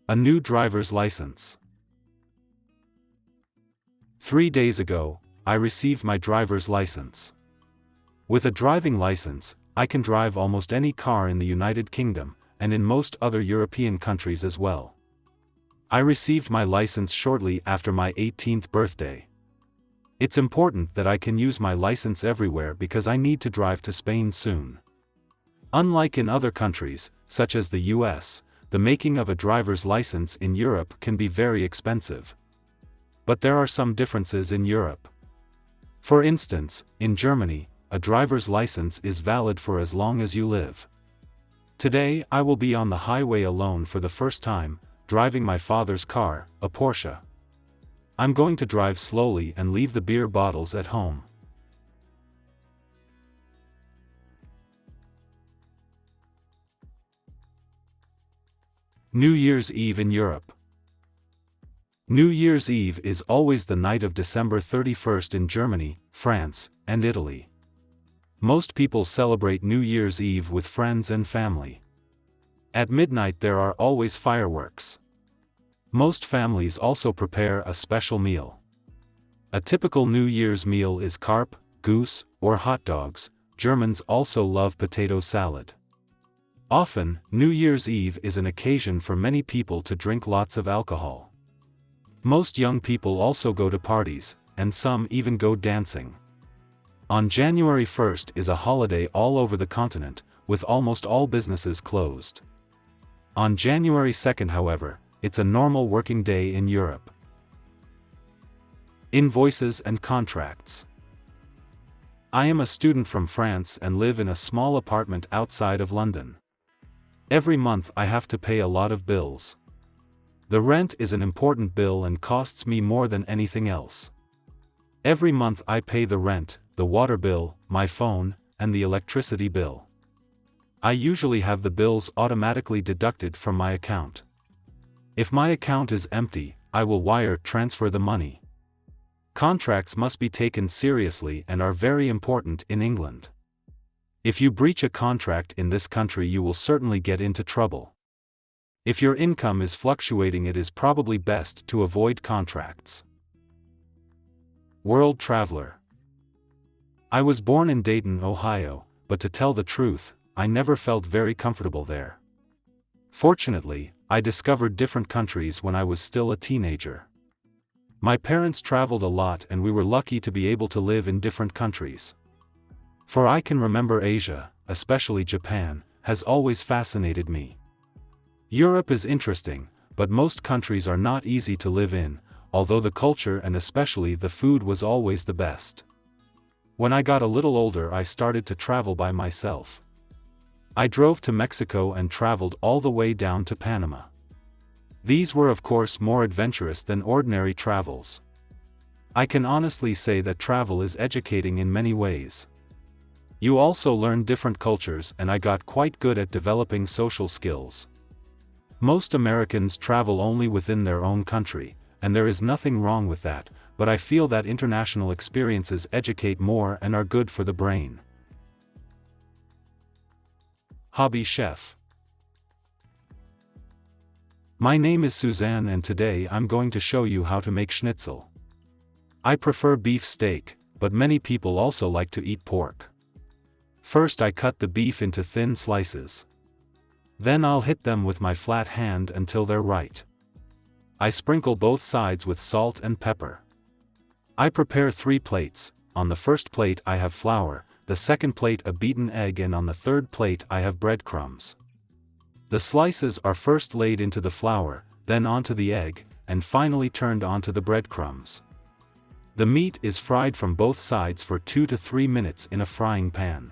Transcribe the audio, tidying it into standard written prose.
A new driver's license. 3 days ago, I received my driver's license. With a driving license, I can drive almost any car in the United Kingdom, and in most other European countries as well. I received my license shortly after my 18th birthday. It's important that I can use my license everywhere because I need to drive to Spain soon. Unlike in other countries, such as the US, the making of a driver's license in Europe can be very expensive. But there are some differences in Europe. For instance, in Germany, a driver's license is valid for as long as you live. Today I will be on the highway alone for the first time, driving my father's car, a Porsche. I'm going to drive slowly and leave the beer bottles at home. New Year's Eve in Europe. New Year's Eve is always the night of December 31st in Germany, France, and Italy. Most people celebrate New Year's Eve with friends and family. At midnight there are always fireworks. Most families also prepare a special meal. A typical New Year's meal is carp, goose, or hot dogs. Germans also love potato salad. Often, New Year's Eve is an occasion for many people to drink lots of alcohol. Most young people also go to parties, and some even go dancing. On January 1st is a holiday all over the continent, with almost all businesses closed. On January 2nd, however, it's a normal working day in Europe. Invoices and contracts. I am a student from France and live in a small apartment outside of London. Every month I have to pay a lot of bills. The rent is an important bill and costs me more than anything else. Every month I pay the rent, the water bill, my phone, and the electricity bill. I usually have the bills automatically deducted from my account. If my account is empty, I will wire transfer the money. Contracts must be taken seriously and are very important in England. If you breach a contract in this country, you will certainly get into trouble. If your income is fluctuating, it is probably best to avoid contracts. World traveler. I was born in Dayton, Ohio, but to tell the truth, I never felt very comfortable there. Fortunately, I discovered different countries when I was still a teenager. My parents traveled a lot and we were lucky to be able to live in different countries. For I can remember Asia, especially Japan, has always fascinated me. Europe is interesting, but most countries are not easy to live in, although the culture and especially the food was always the best. When I got a little older, I started to travel by myself. I drove to Mexico and traveled all the way down to Panama. These were of course more adventurous than ordinary travels. I can honestly say that travel is educating in many ways. You also learn different cultures and I got quite good at developing social skills. Most Americans travel only within their own country, and there is nothing wrong with that, but I feel that international experiences educate more and are good for the brain. Hobby chef. My name is Suzanne and today I'm going to show you how to make schnitzel. I prefer beef steak, but many people also like to eat pork. First I cut the beef into thin slices. Then I'll hit them with my flat hand until they're right. I sprinkle both sides with salt and pepper. I prepare 3 plates. On the first plate I have flour, the second plate a beaten egg, and on the third plate I have breadcrumbs. The slices are first laid into the flour, then onto the egg, and finally turned onto the breadcrumbs. The meat is fried from both sides for 2 to 3 minutes in a frying pan.